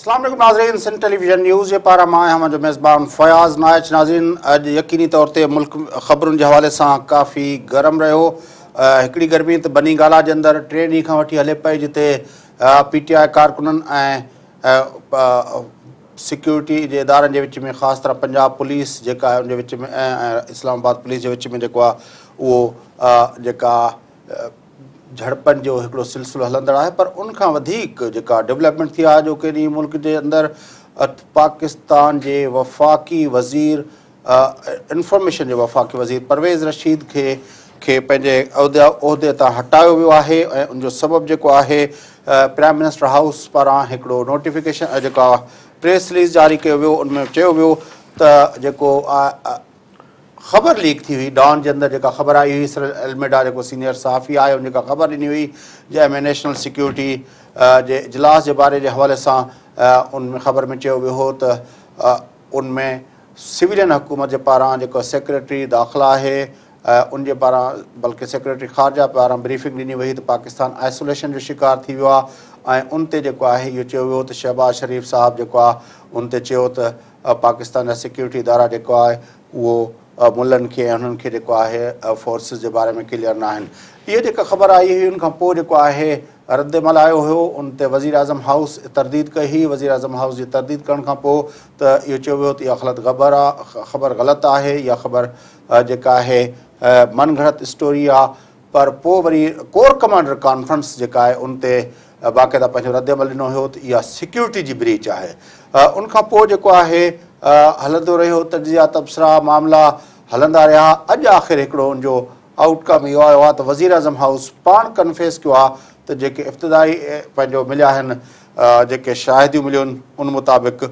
अस्सलाम वालेकुम नाज़रीन, सिंध टेलीविज़न न्यूज़ जे पारां मां आहियां मुंहिंजो मेज़बान फ़याज़ नाइच। नाज़रीन, अॼु यकीनी तौर ते मुल्क ख़बरुनि जे हवाले सां काफ़ी गरम रहियो। हिकिड़ी गर्मी त बनी गाला जे अंदरि 3 ॾींहं खां वठी हले पई, जिते PTI कारकुननि ऐं सिक्योरिटी जे इदारनि जे विच में, ख़ासि तरह पंजाब पुलिस जेका आहे उनजे विच में ऐं इस्लामाबाद पुलिस जे विच में जेको आहे उहो जेका झड़पनि जो हिकिड़ो सिलसिलो हलंदड़ आहे। पर उनखां वधीक जेका डेवलपमेंट थी आहे जो केॾी मुल्क जे अंदरि पाकिस्तान जे वफ़ाक़ी वज़ीर इंफॉर्मेशन जे वफ़ाक़ी वज़ीर परवेज़ रशीद खे पंहिंजे उहिदे तां हटायो वियो आहे। ऐं उनजो सबबु जेको आहे प्राइम मिनिस्टर हाउस पारां हिकिड़ो नोटिफिकेशन जेका प्रेस रिलीज़ जारी कयो वियो। उनमें चयो वियो त जेको ख़बर लीक थी हुई डॉन जे अंदरि, जेका ख़बर आई हुई सर एल्मेडा जेको सीनियर सहाफ़ी आहे उन जेका ख़बर ॾिनी हुई जंहिंमें नेशनल सिक्योरिटी जे इजलास जे बारे जे हवाले सां उनमें ख़बर में चयो वियो हो त उनमें सिविलियन हुकूमत जे पारां जेको सेक्रेटरी दाख़िला आहे उनजे पारां, बल्कि सेक्रेटरी ख़ारजा पारां ब्रीफिंग ॾिनी वई त पाकिस्तान आइसोलेशन जो शिकार थी वियो आहे। ऐं उन ते जेको आहे इहो चयो वियो त शहबाज़ शरीफ़ साहिबु जेको आहे उन ते चयो त पाकिस्तान जा सिक्योरिटी इदारा जेको आहे उहो मुल्हनि खे ऐं हुननि खे जेको आहे फोर्सिस जे बारे में क्लियर न आहिनि। इहा जेका ख़बर आई हुई उनखां पोइ जेको आहे रद्दमल आयो हुयो। उन ते वज़ीर आज़म हाउस तरदीद कई हुई। वज़ीर आज़म हाउस जी तरदीद करण खां पोइ त इहो चयो वियो त इहा ख़बर ग़लति आहे, इहा ख़बर जेका आहे मनगढ़ंत स्टोरी आहे। पर पोइ वरी कोर कमांडर कॉन्फ्रेंस जेका आहे उन ते बाक़ाइदा पंहिंजो रद्दमल ॾिनो हुयो त इहा सिक्योरिटी जी ब्रीच आहे। उनखां पोइ जेको आहे हलंदो रहियो तजिया तबसरा मामला हलंदा रहिया। अॼु आख़िर हिकिड़ो उनजो आउटकम इहो आयो आहे त वज़ीर आज़म हाउस पाण कन्फेस कयो आहे त जेके इब्तिदाई पंहिंजो मिलिया आहिनि, जेके शाहिदियूं मिलियूं आहिनि उन मुताबिक़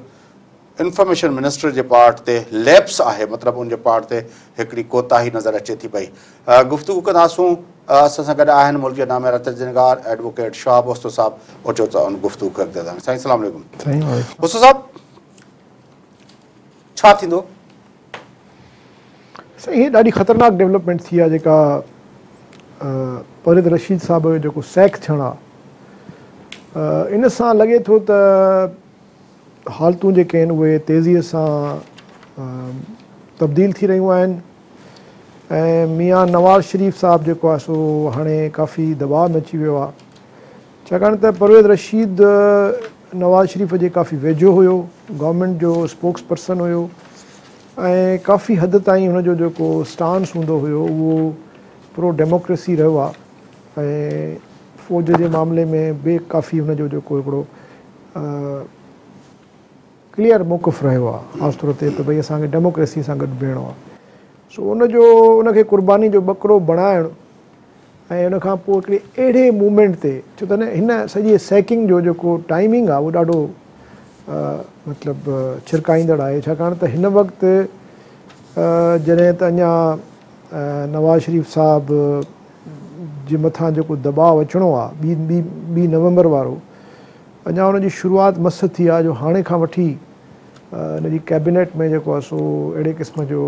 इंफॉर्मेशन मिनिस्टर जे पार्ट ते लैप्स आहे, मतिलबु उनजे पार्ट ते हिकिड़ी कोताही नज़र अचे थी पई। गुफ़्तगू कंदासूं। असां सां गॾु आहिनि मुल्क जे नामे तजनिगार एडवोकेट शाह बोस्तो साहिबु। अचो त उन गुफ़्तगू कंदा। साईं अस्सलाम वालेकुम। बोस्तो साहिबु, छा थींदो? साईं, हीअ ॾाढी ख़तरनाक डेवलपमेंट थी आहे जेका परवेज़ रशीद साहिब जो जेको सैक थियणु आहे। इन सां लॻे थो त हालतूं जेके आहिनि उहे तेज़ीअ सां तब्दील थी रहियूं आहिनि। ऐं मियां नवाज़ शरीफ़ साहिबु जेको आहे सो हाणे काफ़ी दबाव में अची वियो आहे, छाकाणि त परवेज़ रशीद नवाज़ शरीफ़ जे काफ़ी वेझो हुयो, गवर्नमेंट जो स्पोक्स पर्सन हुयो ऐं काफ़ी हद ताईं हुनजो जेको स्टांस हूंदो हुयो उहो प्रो डेमोक्रेसी रहियो आहे। ऐं फ़ौज जे मामले में बि काफ़ी हुनजो जेको हिकिड़ो क्लियर मौक़िफ़ रहियो आहे, ख़ासि तौर ते त भई असांखे डेमोक्रेसी सां गॾु बीहणो आहे। सो उनखे क़ुर्बानी जो ॿकरो बणाइणु ऐं उनखां पोइ हिकिड़े अहिड़े मूवमेंट ते, छो त न हिन सॼी सैकिंग जो जेको टाइमिंग आहे उहो ॾाढो मतिलबु छिरकाईंदड़ आहे। छाकाणि त हिन वक़्तु जॾहिं त अञा नवाज़ शरीफ़ साहिबु जे मथां जेको दबाव अचिणो आहे ॿी नवंबर वारो, अञा हुनजी शुरूआति मस थी आहे जो हाणे खां वठी हिनजी कैबिनेट में जेको आहे सो अहिड़े क़िस्म जो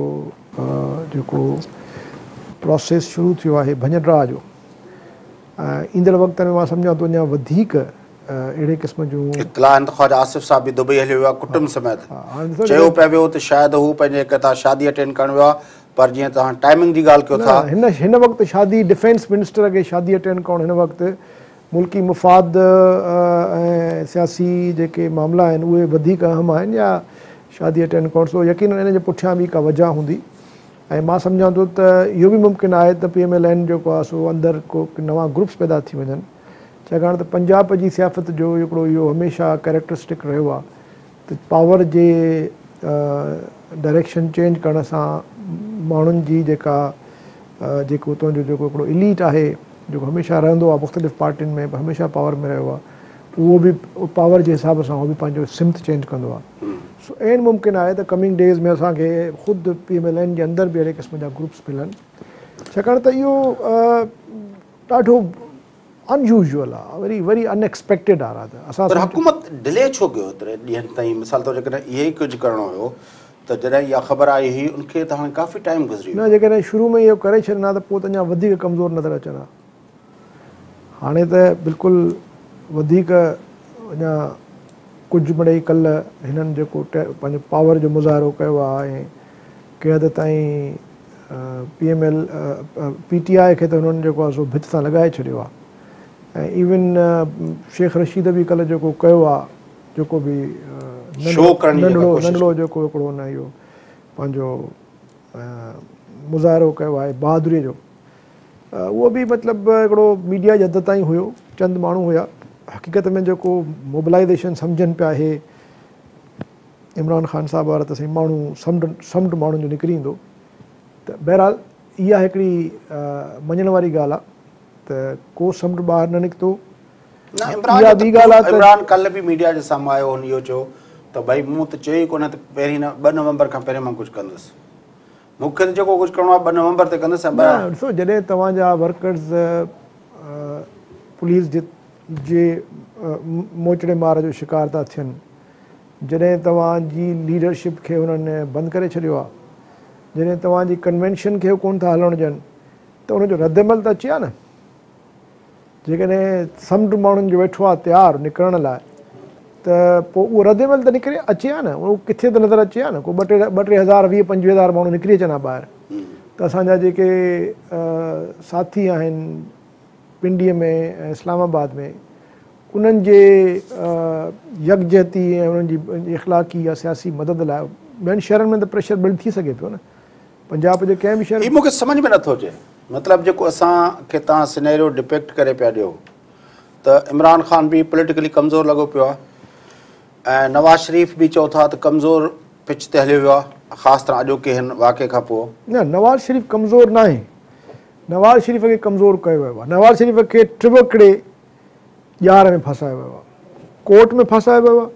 जेको प्रोसेस शुरू थियो आहे भञडरा जो। ईंदड़ वक़्त में मां सम्झां थो अञा वधीक अहिड़े क़िस्म जूं इत्तला ख्वाजा आसिफ़ साहिब बि दुबई हलियो वियो आहे कुटुंब समेत। चयो पिया वियो त शायदि हू पंहिंजे किथां शादी अटेंड करणु वियो आहे, पर जीअं तव्हां टाइमिंग जी ॻाल्हि कयो था, हिन वक़्तु शादी डिफेंस मिनिस्टर खे शादी अटेंड करणु हिन वक़्तु मुल्की मुफ़ाद ऐं सियासी जेके मामला आहिनि उहे वधीक अहम आहिनि या शादी अटेंड करणु। सो यकीन इन जे पुठियां बि का वजह हूंदी। ऐं मां सम्झां थो त इहो बि मुमकिन आहे त PMLN जेको आहे सो अंदरि को नवां ग्रुप्स पैदा थी वञनि, छाकाणि त पंजाब जी सियासत जो हिकिड़ो इहो हमेशह कैरेक्टरिस्टिक रहियो आहे त पावर जे डायरेक्शन चेंज करण सां माण्हुनि जी जेको उतां जो जेको हिकिड़ो इलीट आहे जेको हमेशह रहंदो आहे मुख़्तलिफ़ पार्टियुनि में, हमेशह पावर में रहियो आहे, उहो बि पावर जे हिसाब सां उहो बि पंहिंजो सिमत चेंज कंदो आहे। सो एन मुमकिन आहे त कमिंग डेज़ में असांखे ख़ुदि PMLN जे अंदरि बि अहिड़े क़िस्म जा ग्रुप्स मिलनि, छाकाणि त इहो ॾाढो अनयूज़ुअल आहे, वरी वरी अनएक्सपेक्टेड आहे। असां हुकूमत डिले छो कयो एतिरे ॾींहंनि ताईं? मिसाल तौर जेकॾहिं इहे ई कुझु करिणो हुयो त जॾहिं इहा ख़बर आई हुई उनखे त हाणे काफ़ी टाइम गुज़री न, जेकॾहिं शुरू में इहो करे छॾंदा त पोइ त अञा वधीक कमज़ोर नज़र अचनि हा। हाणे त बिल्कुलु वधीक अञा कुझु मिड़ेई कल्ह हिननि जेको पंहिंजो पावर जो मुज़ाहिरो कयो आहे ऐं कंहिं हद ताईं PML PTI खे त हुननि जेको आहे सो भित सां लॻाए छॾियो आहे ऐं इवन शेख रशीद बि कल्ह जेको कयो आहे जेको बि नंढड़ो जेको हिकिड़ो हुन इहो पंहिंजो मुज़ाहिरो कयो आहे बहादुरीअ जो उहो बि मतिलबु हिकिड़ो मीडिया जी हद ताईं हुयो चंद माण्हू हुया हक़ीक़त में जेको मोबिलाइज़ेशन सम्झनि पिया हे इमरान ख़ान साहिब वारा त साईं माण्हू समुंड माण्हुनि जो निकिरी ईंदो त बहरहाल इहा हिकिड़ी मञण वारी ॻाल्हि आहे त को समुंड ॿाहिरि न निकितो इमरान कल्ह बि मीडिया जे साम्हूं आयो हुन इहो चयो त भई मूं त चयो ई कोन्हे त पहिरीं 2 नवंबर खां पहिरियों मां कुझु कंदुसि मूंखे त जेको कुझु करिणो आहे 2 नवंबर ते कंदुसि ॾिसो जॾहिं तव्हांजा वर्कर्स पुलिस जे मोचड़े मार जो शिकार था थियनि जॾहिं तव्हांजी लीडरशिप खे हुननि बंदि करे छॾियो आहे जॾहिं तव्हांजी कन्वेंशन खे कोन था हलणु ॾियनि त उनजो रद्दमल त अचे हा न जेकॾहिं समुंड माण्हुनि जो वेठो आहे तयारु निकिरण लाइ त पोइ उहो रद्दमल त निकिरे अचे हा न उहो किथे त नज़र अचे हा न को 2-3 हज़ार 20-25 माण्हू निकिरी अचनि हा ॿाहिरि त असांजा जेके साथी आहिनि पिंडीअ में ऐं इस्लामाबाद में उन्हनि जे यकजहती ऐं उन्हनि जी इख़लाक़ी या सियासी मदद लाइ ॿियनि शहरनि में त प्रेशर बिल्ड थी सघे पियो न पंजाब जे कंहिं बि शहर मूंखे सम्झ में नथो अचे मतिलबु जेको असांखे तव्हां सिनेरियो डिपेक्ट करे पिया ॾियो त इमरान ख़ान बि पॉलिटिकली कमज़ोर लॻो पियो आहे ऐं नवाज़ शरीफ़ बि चओ था त कमज़ोर पिच ते हलियो वियो आहे ख़ासि तरह अॼोके हिन वाक़े खां पोइ न नवाज़ शरीफ़ कमज़ोर न आहे नवाज़ शरीफ़ खे कमज़ोर कयो वियो आहे नवाज़ शरीफ़ खे टिबकड़े ॼार में फसायो वियो आहे कोर्ट में फसायो वियो आहे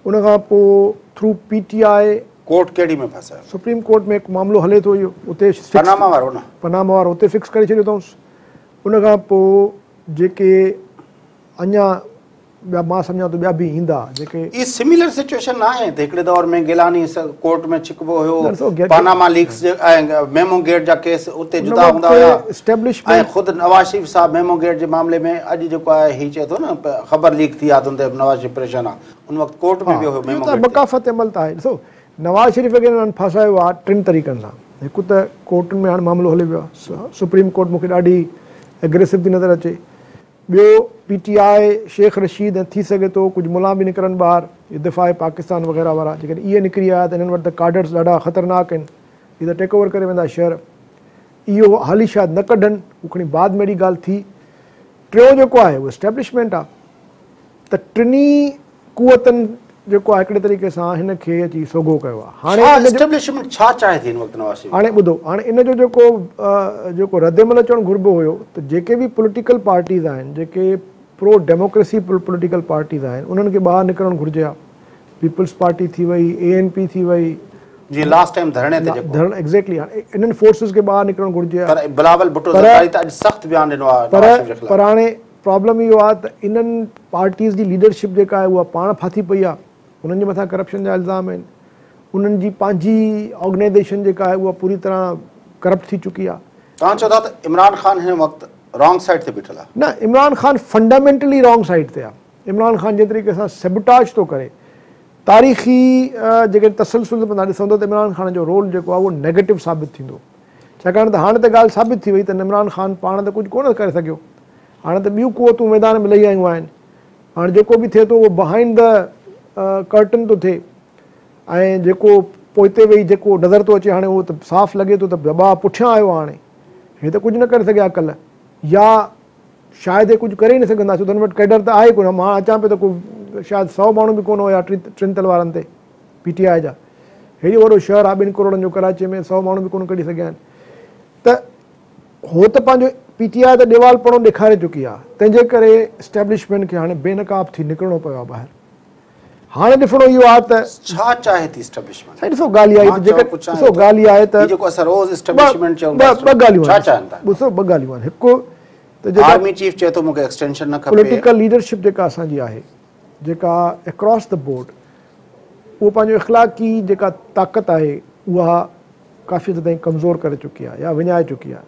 उनखां पोइ थ्रू PTI कोर्ट कहिड़ी में फसायो सुप्रीम कोर्ट में हिकु मामिलो हले थो इहो उते पनामा वारो न पनामा वारो उते फिक्स करे छॾियो अथऊंसि उनखां पोइ जेके अञा ॿिया मां सम्झां थो ॿिया बि ईंदा जेके ई सिमिलर सिचुएशन न आहे त हिकिड़े दौर में गिलानी कोर्ट में छिकबो हुयो पनामा लीक्स ऐं मेमो गेट जा केस उते जुदा हूंदा हुया ऐं ख़ुदि नवाज़ शरीफ़ साहिबु मेमो गेट जे मामले में अॼु जेको आहे हीउ चए थो न ख़बर लीक थी आहे त नवाज़ शरीफ़ परेशान आहे उन वक़्तु कोर्ट में वियो हुयो बकाफ़त अमल त आहे ॾिसो नवाज़ शरीफ़ खे हिननि फसायो आहे 3 तरीक़नि सां हिकु त कोर्टुनि में हाणे मामिलो हले वियो आहे सुप्रीम कोर्ट मूंखे ॾाढी एग्रेसिव थी नज़र अचे ॿियो PTI शेख रशीद ऐं थी सघे थो कुझु मुला बि निकिरनि ॿाहिरि दिफ़ा पाकिस्तान वग़ैरह वारा जेकॾहिं इहे निकिरी आया त हिननि वटि त कार्डर्स ॾाढा ख़तरनाक आहिनि इहे त टेक ओवर करे वेंदा शहर इहो हाली शायदि न कढनि हू खणी बाद में अहिड़ी ॻाल्हि थी टियों जेको आहे उहो एस्टेब्लिशमेंट आहे त टिनी कुवतनि जेको आहे हिकिड़े तरीक़े सां हिन खे अची सोघो कयो आहे हाणे ॿुधो हाणे इन जो जेको रद्दमल अचणु घुरिबो हुयो त जेके बि पॉलिटिकल पार्टीज़ आहिनि जेके प्रो डेमोक्रेसी पॉलिटिकल पार्टीज़ आहिनि उन्हनि खे ॿाहिरि निकिरणु घुरिजे हा पीपल्स पार्टी थी वई ANP थी वई जी लास्ट टाइम धरणे ते धरण एग्ज़ैक्टली हाणे इन्हनि फोर्सिस खे ॿाहिरि निकिरणु घुरिजे पर हाणे प्रॉब्लम इहो आहे त इन्हनि पार्टीज़ जी लीडरशिप जेका आहे उहा पाण फाथी पई आहे उन्हनि जे मथां करप्शन जा इल्ज़ाम आहिनि उन्हनि जी पंहिंजी ऑर्गेनाइज़ेशन जेका आहे उहा पूरी तरह करप्ट थी चुकी आहे तव्हां चओ था त इमरान ख़ान हिन वक़्तु रॉन्ग साइड ते बीठल आहे न Imran Khan fundamentally wrong side ते आहे इमरान ख़ान जे तरीक़े सां सेबोटाज थो करे तारीख़ी जेके तसलसुल में तव्हां ॾिसंदो त इमरान ख़ान जो रोल जेको आहे उहो नेगेटिव साबित थींदो छाकाणि त हाणे त ॻाल्हि साबित थी वई त इमरान ख़ान पाण त कुझु कोन करे सघियो हाणे त ॿियूं क़ुवतूं मैदान में लही आयूं आहिनि हाणे जेको बि थिए थो उहो बिहाइंड द कर्टन थो थिए ऐं जेको पोइते वेही जेको नज़र थो अचे हाणे उहो त साफ़ु लॻे थो त दॿा पुठियां आयो आहे हाणे हे त कुझु न करे सघिया कल्ह या शायदि कुझु करे ई न सघंदा छो त हुन वटि कैडर त आहे कोन मां अचां पियो त को शायदि 100 माण्हू बि कोन हुया 3 तल वारनि ते PTI जा हेॾो वॾो शहरु आहे 2 करोड़नि जो कराची में 100 माण्हू बि कोन कढी सघिया आहिनि त हो त पंहिंजो PTI त ॾेवालपणो ॾेखारे चुकी आहे तंहिंजे करे एस्टेब्लिशमेंट खे हाणे बेनकाब थी निकिरणो पियो आहे ॿाहिरि हाणे ॾिसणो इहो आहे त छा चाहे थी एस्टेब्लिशमेंट ॾिसो ॻाल्हि आहे ॾिसो ॻाल्हि आहे त जेको असां रोज़ एस्टेब्लिशमेंट चऊं ॿ ॻाल्हियूं ॾिसो ॿ ॻाल्हियूं आहिनि हिकु त आर्मी चीफ चए थो मूंखे एक्सटेंशन न खपे पॉलिटिकल लीडरशिप जेका असांजी आहे जेका अक्रॉस द बोर्ड उहो पंहिंजो इख़लाक़ी जेका ताक़त आहे उहा काफ़ी हद ताईं कमज़ोर करे चुकी आहे या विञाए चुकी आहे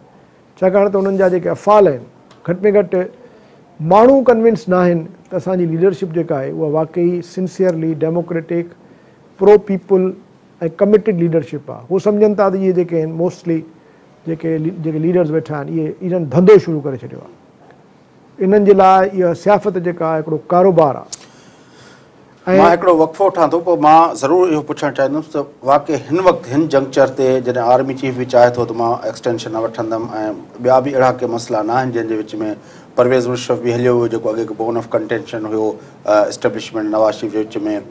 छाकाणि त उन्हनि जा जेके अफ़ाल आहिनि घटि में घटि माण्हू कन्विंस न आहिनि त असांजी लीडरशिप जेका आहे उहा वाकई सिंसियरली डेमोक्रेटिक प्रो पीपल ऐं कमिटेड लीडरशिप आहे। हू सम्झनि था त इहे जेके आहिनि मोस्टली जेके लीडर्स वेठा आहिनि इहे इन्हनि धंधो शुरू करे छॾियो आहे। इन्हनि जे लाइ इहा सियाफ़त जेका आहे हिकिड़ो कारोबार आहे। मां हिकिड़ो वक़फ़ो वठां थो, पोइ मां ज़रूरु इहो पुछणु चाहींदुसि त वाक़ई हिन वक़्तु हिन जंक्चर ते जॾहिं आर्मी चीफ बि चाहे थो त मां एक्सटेंशन न वठंदुमि ऐं ॿिया बि अहिड़ा के मसइला न आहिनि जंहिंजे विच में परवेज़ मुशर्रफ बि हलियो हुयो, जेको अॻे बोन ऑफ कंटेंशन हुयो इस्टेब्लिशमेंट नवाज़ शरीफ़ जे विच में।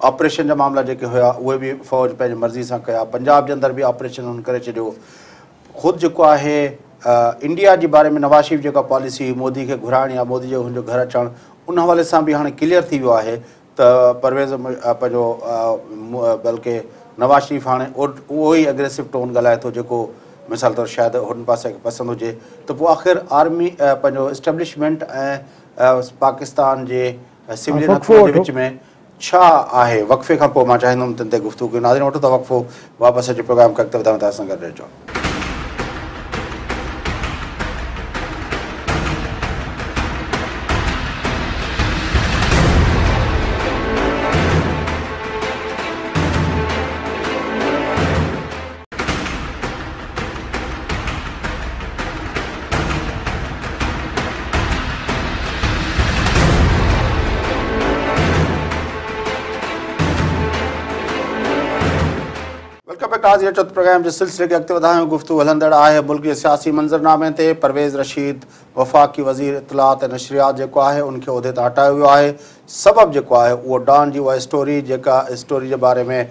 ऑपरेशन जा मामला जेके हुया उहे बि फ़ौज पंहिंजी मर्ज़ी सां कया। पंजाब जे अंदरि बि ऑपरेशन हुन करे छॾियो। ख़ुदि जेको आहे इंडिया जे बारे में नवाज़ शरीफ़ जेका पॉलिसी हुई मोदी खे घुराइण या मोदी जो हुनजो घर अचणु, उन हवाले सां बि हाणे क्लियर थी वियो आहे त परवेज़ पंहिंजो बल्कि नवाज़ शरीफ़ हाणे उहो ई एग्रेसिव टोन ॻाल्हाए थो जेको मिसाल तौरु शायदि हुन पासे खे पसंदि हुजे। त पोइ आख़िर आर्मी पंहिंजो इस्टेब्लिशमेंट ऐं पाकिस्तान जे सिविलियन हुकूमत जे विच में छा आहे? वक़फ़े खां पोइ मां चाहींदुमि तिन ते गुफ़्तगू कयूं। नाज़रीन, वठो था वक़फ़ो, वापसि अची प्रोग्राम खे अॻिते वधायूं था। असां गॾु रहिजो। प्रोग्राम जे सिलसिले खे अॻिते वधायूं। गुफ़्तगू हलंदड़ आहे मुल्क जे सियासी मंज़रनामे ते। परवेज़ रशीद वफ़ाक़ी वज़ीर इत्तलात ऐं नशरियात जेको आहे उनखे उहिदे तां हटायो वियो आहे। सबबु जेको आहे उहो डॉन जी उहा स्टोरी, जेका स्टोरी जे बारे में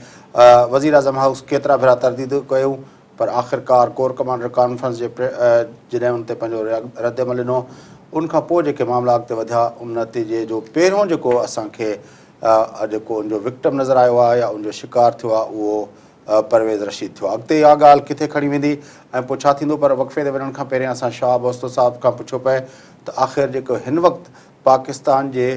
वज़ीर आज़म हाउस केतिरा भेरा तरदीद कयूं, पर आख़िरकार कोर कमांडर कॉन्फ्रेंस जे जॾहिं उन ते पंहिंजो रद्दमल ॾिनो, उनखां पोइ जेके मामला अॻिते वधिया उन नतीजे जो पहिरियों जेको असांखे जेको उनजो विक्टिम नज़र आयो आहे या उनजो शिकार थियो आहे उहो परवेज़ रशीद थियो। अॻिते इहा ॻाल्हि किथे खणी वेंदी ऐं पोइ छा थींदो, पर वक़फ़े ते वञण खां पहिरियों असां शाह बोस्तो साहिब खां पुछो पए त आख़िर जेको हिन वक़्तु पाकिस्तान जे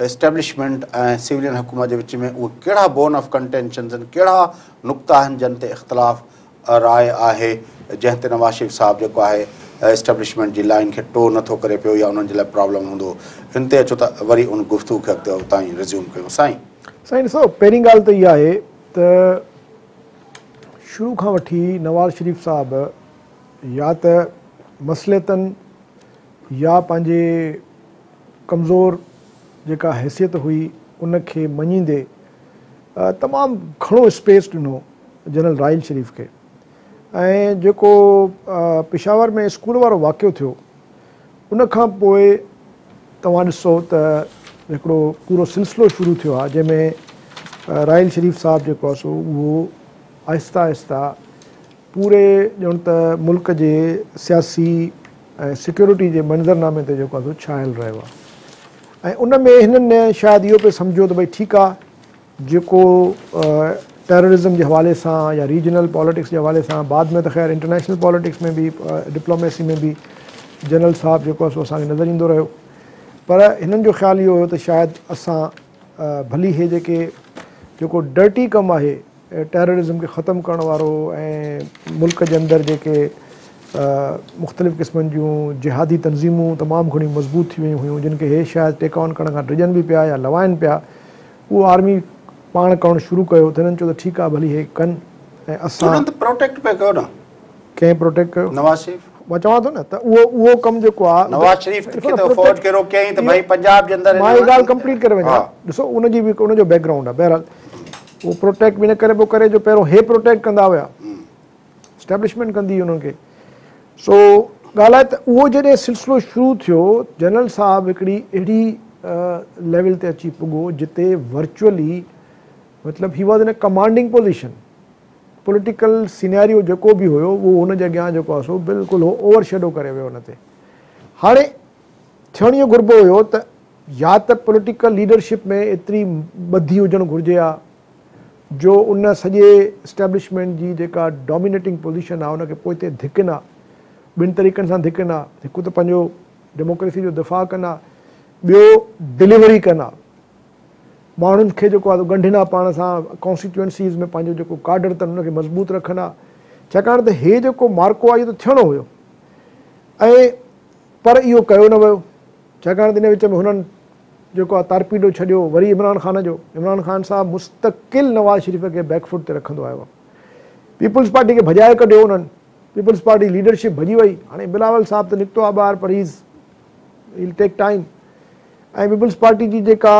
इस्टेब्लिशमेंट ऐं सिविलियन हुकूमत जे विच में उहे कहिड़ा बोन ऑफ कंटेंशन्स आहिनि, कहिड़ा नुक़्ता आहिनि जिन ते इख़्तिलाफ़ राय आहे, जंहिं ते नवाज़ शरीफ़ साहिबु जेको आहे इस्टेब्लिशमेंट जी लाइन खे टो नथो करे पियो या उन्हनि जे लाइ प्रॉब्लम हूंदो। हिन ते अचो त वरी उन गुफ़्तगू खे अॻिते उतां ई रिज़्यूम कयूं। साईं ॾिसो, पहिरीं ॻाल्हि त इहा आहे त शुरू खां वठी नवाज़ शरीफ़ साहिबु या त मसलियतनि या पंहिंजे कमज़ोर जेका हैसियत हुई उनखे मञींदे तमामु घणो स्पेस ॾिनो जनरल राहिल शरीफ़ खे। ऐं जेको पेशावर में स्कूल वारो वाक़ियो थियो उनखां पोइ तव्हां ॾिसो त हिकिड़ो पूरो सिलसिलो शुरू थियो आहे जंहिंमें राहिल शरीफ़ साहिबु जेको आहे सो उहो आहिस्ता आहिस्ता पूरे ॼण त मुल्क जे सियासी ऐं सिक्योरिटी जे मंज़रनामे ते जेको आहे सो छायल रहियो आहे। ऐं उन में हिननि शायदि इहो पियो सम्झो त भई ठीकु आहे जेको टेररिज़म जे हवाले सां या रीजनल पॉलिटिक्स जे हवाले सां, बाद में त ख़ैर इंटरनेशनल पॉलिटिक्स में बि डिप्लोमेसी में बि जनरल साहिबु जेको आहे सो असांखे नज़र ईंदो रहियो, पर हिननि जो ख़्यालु इहो हुयो त शायदि असां भली इहे जेको डर्टी कमु आहे टेररिज़म खे ख़तमु करण वारो ऐं मुल्क जे अंदरि जेके मुख़्तलिफ़ क़िस्मनि जूं जिहादी तनज़ीमूं तमामु घणी मज़बूत थी वियूं हुयूं जिन खे हे शायदि टेक ऑन करण खां डिॼनि बि पिया या लवाइनि पिया, उहो आर्मी पाण करणु शुरू कयो। त हिननि चयो त ठीकु आहे भली हे कनि ऐं असां प्रोटेक्ट पिया कयो न। कंहिं प्रोटेक्ट कयो? नवाज़ शरीफ़। मां चवां थो न त उहो कमु जेको आहे नवाज़ शरीफ़ फ़ौज खे रोकियईं त भई पंजाब जे अंदरि। मां इहा ॻाल्हि कंप्लीट करे वञा। ॾिसो उनजी बि उनजो बैकग्राउंड आहे। बहरहाल उहो प्रोटेक्ट बि न करे पियो करे जो पहिरियों हे प्रोटेक्ट कंदा हुया, इस्टेब्लिशमेंट कंदी हुई उन्हनि खे। सो ॻाल्हि आहे त उहो जॾहिं सिलसिलो शुरू थियो, जनरल साहिबु हिकिड़ी अहिड़ी लेवल ते अची पुॻो जिते वर्चुअली मतिलबु he was in a commanding position. Political scenario जेको बि हुयो उहो हुनजे अॻियां जेको आहे सो बिल्कुलु ओवर शेडो करे वियो हुन ते। हाणे थियणु इहो घुरिबो हुयो त या त पॉलिटिकल लीडरशिप में एतिरी ॿधी हुजणु घुरिजे आहे जो उन सॼे इस्टेब्लिशमेंट जी जेका डोमिनेटिंग पोज़ीशन आहे उनखे पोइ ते धिकना, ॿिनि तरीक़नि सां धिकना। हिकु त पंहिंजो डेमोक्रेसी जो दिफ़ा कंदा, ॿियो डिलीवरी कंदा, माण्हुनि खे जेको आहे ॻंढिना पाण सां कॉन्स्टिट्यूएंसीज़ में पंहिंजो जेको काडर अथनि उनखे मज़बूत रखंदा। छाकाणि त हे जेको मार्को आहे इहो त थियणो हुयो ऐं पर इहो कयो न वियो। छाकाणि त इन विच में हुननि जेको आहे तारपीडो छॾियो वरी इमरान ख़ान जो। इमरान ख़ान साहब मुस्तक़िल नवाज़ शरीफ़ खे बैकफुट ते रखंदो आयो आहे। पीपल्स पार्टी खे भॼाए कढियो उन्हनि, पीपल्स पार्टी लीडरशिप भॼी वई। हाणे बिलावल साहब त निकितो आहे ॿाहिरि, पर विल टेक टाइम। ऐं पीपल्स पार्टी जी जेका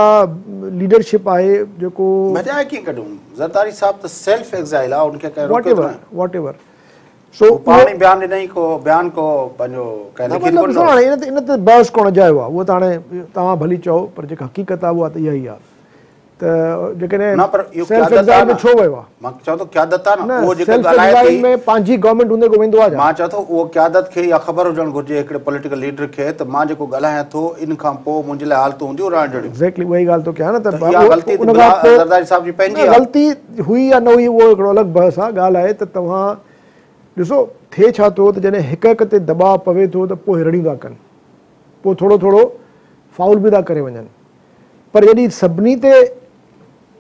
लीडरशिप आहे जेको भॼाए कीअं कढूं? ज़रदारी साहब त सेल्फ एग्ज़ाइल आहे, उनखे कंहिं वॉट रोके थो न। एवर वॉट एवर सो पाणी बयानु ॾिनई को बयानु को पंहिंजो कंहिं लिखी कोन ॾिनो। हाणे इन ते बहस कोन जायो आहे, उहो त हाणे तव्हां भली चओ, पर जेका हक़ीक़त आहे उहा त इहा ई आहे त जेकॾहिं न, पर इहो सेल्फ क़यादत एग्ज़ाइल आहे में न। छो वियो आहे? मां चवां थो क़यादत आहे न, उहो जेको सेल्फ ॻाल्हाए एग्ज़ाइल थी, में पंहिंजी गवर्नमेंट हूंदे को वेंदो आहे। मां चवां थो उहो क़यादत खे इहा ख़बर हुजणु घुरिजे हिकिड़े पॉलिटिकल लीडर खे त मां जेको ॻाल्हायां थो इन खां पोइ मुंहिंजे लाइ हालतूं हूंदियूं रहण जहिड़ियूं। एग्ज़ैक्टली उहा ई ॻाल्हि थो कयां न, त इहा ग़लती ज़रदारी साहब जी पंहिंजी आहे। ग़लती हुई या न हुई उहो हिकिड़ो अलॻि बहस आहे। ॻाल्हि आहे त तव्हां ॾिसो थिए छा थो त जॾहिं हिक हिक ते दबाव पवे थो त पोइ हिरड़ियूं था कनि, पोइ थोरो थोरो फाउल बि था करे वञनि। पर जॾहिं सभिनी ते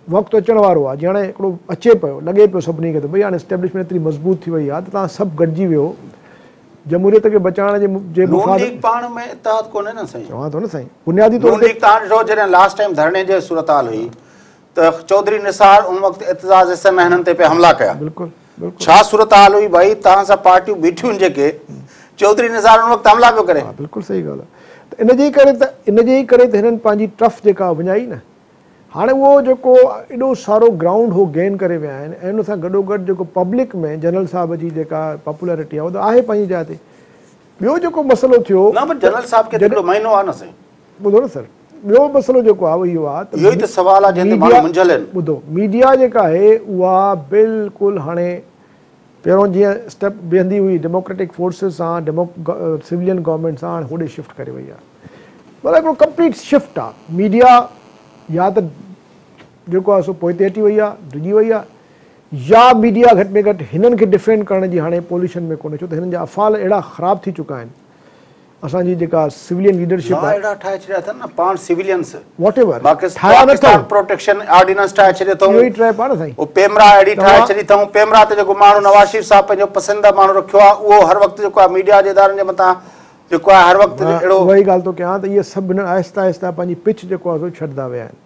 वक़्तु अचण वारो आहे, जीअं हाणे हिकिड़ो अचे पियो, लॻे पियो सभिनी खे त भई हाणे एस्टेब्लिशमेंट एतिरी मज़बूत थी वई आहे त तव्हां सभु गॾिजी वियो जमहूरियत खे बचाइण जे नून लीग पाण में इत्तेहाद कोन्हे न साईं। चवां थो न साईं, बुनियादी तौर नून ते लीग तव्हां ॾिठो जॾहिं लास्ट टाइम धरणे जे सूरत हाल हुई त चौधरी निसार उन वक़्तु एतिज़ाज़ हसन हिननि ते पिया हमला कया। बिल्कुलु बिल्कुलु छा सूरत हाल हुई भाई? तव्हां सां पार्टियूं बीठियूं जेके, चौधरी निसार उन वक़्तु हमला पियो करे। हा बिल्कुलु सही ॻाल्हि आहे। त इन जे ई करे त हिननि पंहिंजी टफ जेका विञाई न। हाणे उहो जेको एॾो सारो ग्राउंड हो गेन करे विया आहिनि ऐं उन सां गॾोगॾु जेको पब्लिक में जनरल साहब जी जेका पॉपुलैरिटी आहे उहो त आहे पंहिंजी जाइ ते। ॿियो जेको मसइलो थियो न, पर जनरल साहब खे हिकिड़ो महीनो आहे न साईं। ॿुधो न सर, ॿियो मसइलो जेको आहे उहो इहो आहे त इहो ई त सवाल आहे जंहिं ते माण्हू मुंझल आहिनि। ॿुधो, मीडिया जेका आहे उहा बिल्कुलु हाणे पहिरियों जीअं स्टेप बीहंदी हुई डेमोक्रेटिक फोर्सिस सां, सिविलियन गवर्नमेंट सां, हाणे होॾे शिफ्ट करे वई आहे। मतिलबु हिकिड़ो कंप्लीट शिफ्ट आहे। मीडिया या त जेको आहे सो पोइ ते हटी वई आहे, डिॼी वई आहे, या मीडिया घटि में घटि हिननि खे डिफेंड करण जी हाणे पोज़ीशन में कोन्हे, छो त हिननि जा अफ़ाल अहिड़ा ख़राब थी चुका आहिनि। असांजी जेका सिविलियन लीडरशिप आहे अहिड़ा ठाहे छॾिया अथनि न पाण civilians, whatever Pakistan protection ordinance ठाहे छॾियो अथऊं। इहो ई ट्रैप आहे न साईं। उहो पेमरा अहिड़ी ठाहे छॾी अथऊं। पेमरा ते जेको माण्हू नवाज़ शरीफ़ साहब पंहिंजो पसंदीदा माण्हू रखियो आहे, उहो हर वक़्तु जेको आहे मीडिया जे इदारनि जे मथां जेको आहे हर वक़्तु अहिड़ो। उहा ई ॻाल्हि थो कयां त इहे सभु हिननि आहिस्ता आहिस्ता पंहिंजी पिच जेको आहे छॾंदा विया आहिनि।